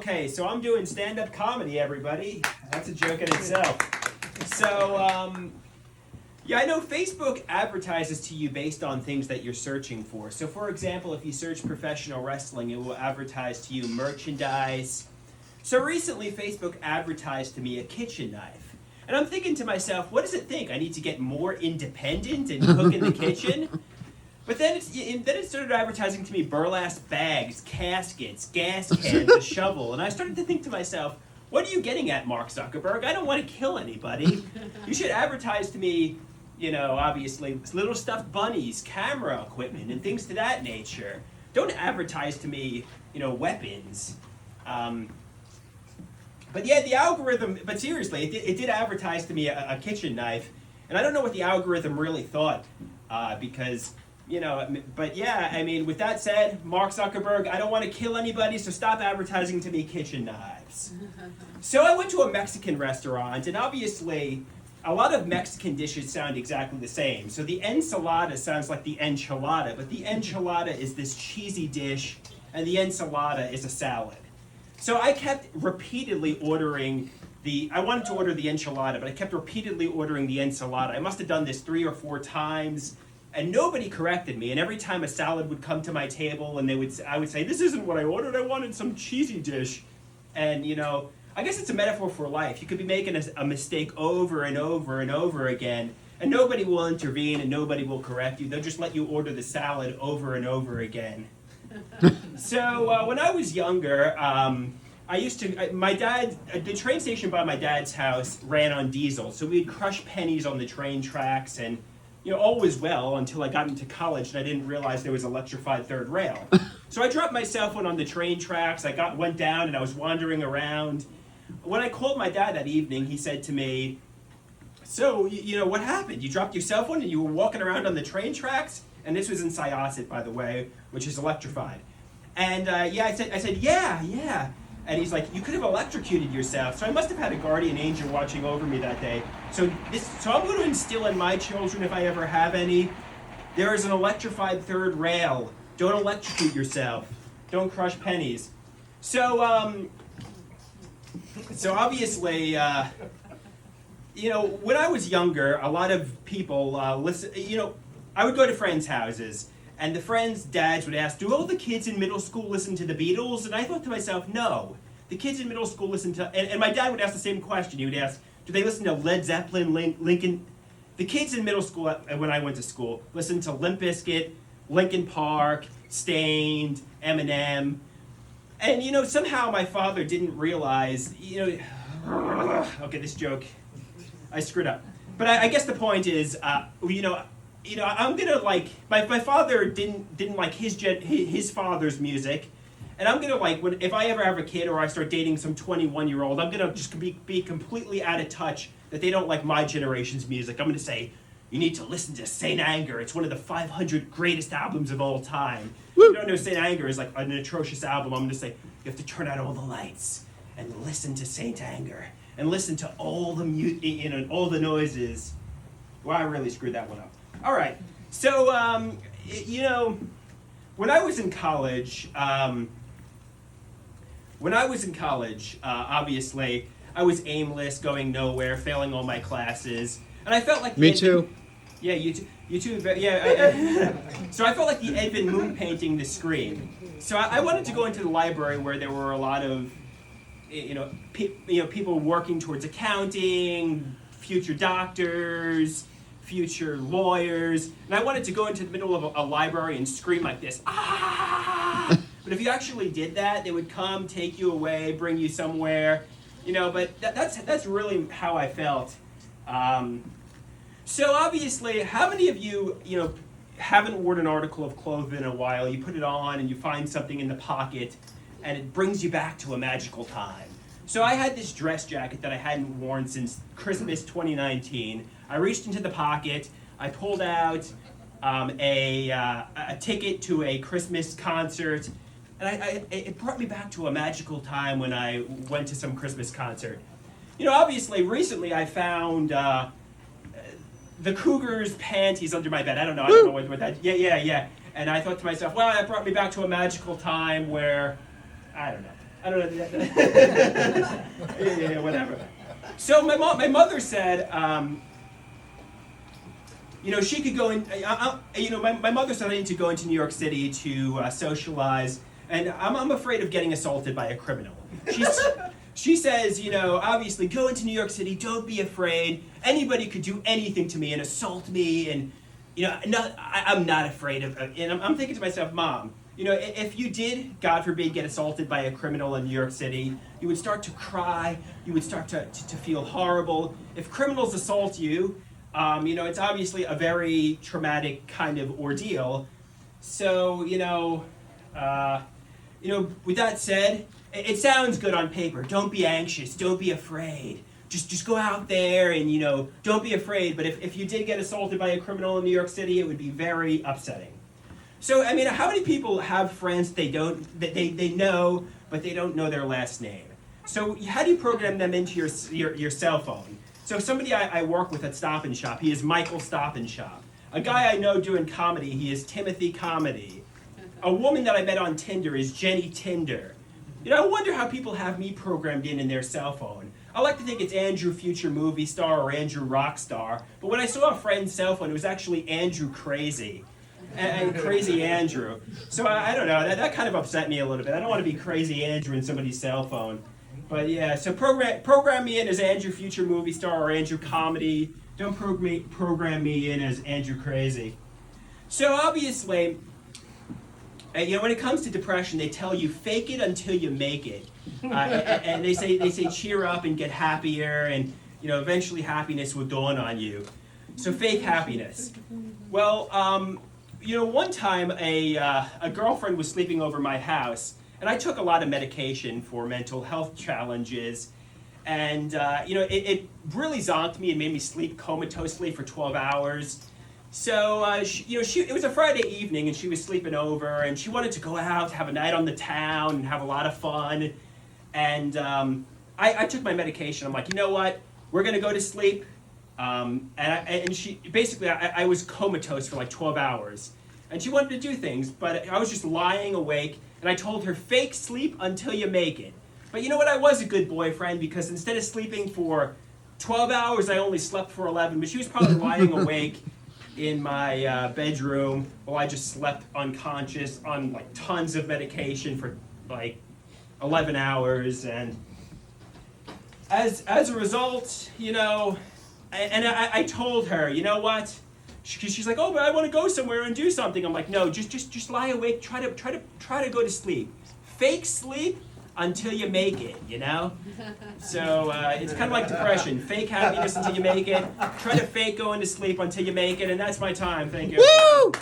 Okay, so I'm doing stand-up comedy, everybody. That's a joke in itself. So, yeah, I know Facebook advertises to you based on things that you're searching for. So, for example, if you search professional wrestling, it will advertise to you merchandise. So recently, Facebook advertised to me a kitchen knife. And I'm thinking to myself, what does it think? I need to get more independent and cook in the kitchen? But then it started advertising to me burlap bags, caskets, gas cans, a shovel. And I started to think to myself, what are you getting at, Mark Zuckerberg? I don't want to kill anybody. You should advertise to me, you know, obviously, little stuffed bunnies, camera equipment, and things to that nature. Don't advertise to me, you know, weapons. But yeah, the algorithm, but seriously, it did advertise to me a kitchen knife. And I don't know what the algorithm really thought, because, you know, but yeah, I mean, with that said, Mark Zuckerberg, I don't want to kill anybody, so stop advertising to me kitchen knives. So I went to a Mexican restaurant, and obviously, a lot of Mexican dishes sound exactly the same. So the ensalada sounds like the enchilada, but the enchilada is this cheesy dish, and the ensalada is a salad. So I kept repeatedly ordering I wanted to order the enchilada, but I kept repeatedly ordering the ensalada. I must have done this 3 or 4 times. And nobody corrected me, and every time a salad would come to my table, and I would say, this isn't what I ordered, I wanted some cheesy dish. And, you know, I guess it's a metaphor for life. You could be making a mistake over and over and over again, and nobody will intervene, and nobody will correct you. They'll just let you order the salad over and over again. So when I was younger, the train station by my dad's house ran on diesel, so we'd crush pennies on the train tracks, and you know, all was well until I got into college and I didn't realize there was electrified third rail. So I dropped my cell phone on the train tracks, went down and I was wandering around. When I called my dad that evening, he said to me, so, you know, what happened? You dropped your cell phone and you were walking around on the train tracks? And this was in Syosset, by the way, which is electrified. And yeah, I said, yeah. And he's like, you could have electrocuted yourself. So I must have had a guardian angel watching over me that day. So I'm going to instill in my children, if I ever have any, there is an electrified third rail. Don't electrocute yourself. Don't crush pennies. So obviously, you know, when I was younger, a lot of people listen. You know, I would go to friends' houses, and the friends' dads would ask, do all the kids in middle school listen to the Beatles? And I thought to myself, no. The kids in middle school listen to, and my dad would ask the same question. He would ask, do they listen to Led Zeppelin, Linkin? The kids in middle school, when I went to school, listened to Limp Bizkit, Linkin Park, Stained, Eminem. And, you know, somehow my father didn't realize, you know, okay, this joke, I screwed up. But I guess the point is, you know, I'm gonna like my father didn't like his father's music, and I'm gonna like if I ever have a kid or I start dating some 21-year-old, I'm gonna just be completely out of touch that they don't like my generation's music. I'm gonna say, you need to listen to Saint Anger. It's one of the 500 greatest albums of all time. Woo! You don't know Saint Anger is like an atrocious album. I'm gonna say you have to turn out all the lights and listen to Saint Anger and listen to all the all the noises. Well, I really screwed that one up. All right, so, you know, when I was in college, obviously, I was aimless, going nowhere, failing all my classes, and I felt like... Me too. Yeah, you too, yeah. So I felt like the Edvin Moon painting, The Scream. So I wanted to go into the library where there were a lot of, people working towards accounting, future doctors, future lawyers, and I wanted to go into the middle of a library and scream like this, ah! But if you actually did that, they would come, take you away, bring you somewhere, you know, but that's really how I felt. So obviously, how many of you, you know, haven't worn an article of clothing in a while, you put it on and you find something in the pocket, and it brings you back to a magical time? So I had this dress jacket that I hadn't worn since Christmas 2019. I reached into the pocket, I pulled out a ticket to a Christmas concert, and it brought me back to a magical time when I went to some Christmas concert. You know, obviously, recently I found the Cougar's panties under my bed. I don't know what that, yeah. And I thought to myself, well, that brought me back to a magical time where, I don't know. I don't know. Yeah, whatever. So my mother said, she could go in. My mother said I need to go into New York City to socialize, and I'm afraid of getting assaulted by a criminal. She says, obviously go into New York City. Don't be afraid. Anybody could do anything to me and assault me, and I'm not afraid of. And I'm thinking to myself, Mom, if you did, God forbid, get assaulted by a criminal in New York City, you would start to cry. You would start to feel horrible. If criminals assault you, it's obviously a very traumatic kind of ordeal. So, with that said, it sounds good on paper. Don't be anxious. Don't be afraid. Just go out there and, don't be afraid. But if you did get assaulted by a criminal in New York City, it would be very upsetting. So, how many people have friends they know, but they don't know their last name? So how do you program them into your cell phone? So somebody I work with at Stop and Shop, he is Michael Stop and Shop. A guy I know doing comedy, he is Timothy Comedy. A woman that I met on Tinder is Jenny Tinder. I wonder how people have me programmed in their cell phone. I like to think it's Andrew Future Movie Star or Andrew Rockstar, but when I saw a friend's cell phone, it was actually Andrew Crazy. And Crazy Andrew. So I don't know, that kind of upset me a little bit. I don't want to be Crazy Andrew in somebody's cell phone. But yeah, so program me in as Andrew Future Movie Star or Andrew Comedy. Don't program me in as Andrew Crazy. So obviously, when it comes to depression, they tell you fake it until you make it. And they say cheer up and get happier, and eventually happiness will dawn on you. So fake happiness. Well, one time a girlfriend was sleeping over my house, and I took a lot of medication for mental health challenges, and it really zonked me and made me sleep comatosely for 12 hours. So it was a Friday evening, and she was sleeping over, and she wanted to go out, have a night on the town, and have a lot of fun. And I took my medication. I'm like, you know what? We're gonna go to sleep. And she basically, I was comatose for like 12 hours, and she wanted to do things, but I was just lying awake. And I told her, fake sleep until you make it. But you know what? I was a good boyfriend, because instead of sleeping for 12 hours, I only slept for 11. But she was probably lying awake in my bedroom while I just slept unconscious on like tons of medication for like 11 hours. And as a result, I told her, you know what? She's like, oh, but I want to go somewhere and do something. I'm like, no, just lie awake. Try to go to sleep. Fake sleep until you make it. So it's kind of like depression. Fake happiness until you make it. Try to fake going to sleep until you make it, and that's my time. Thank you. Woo!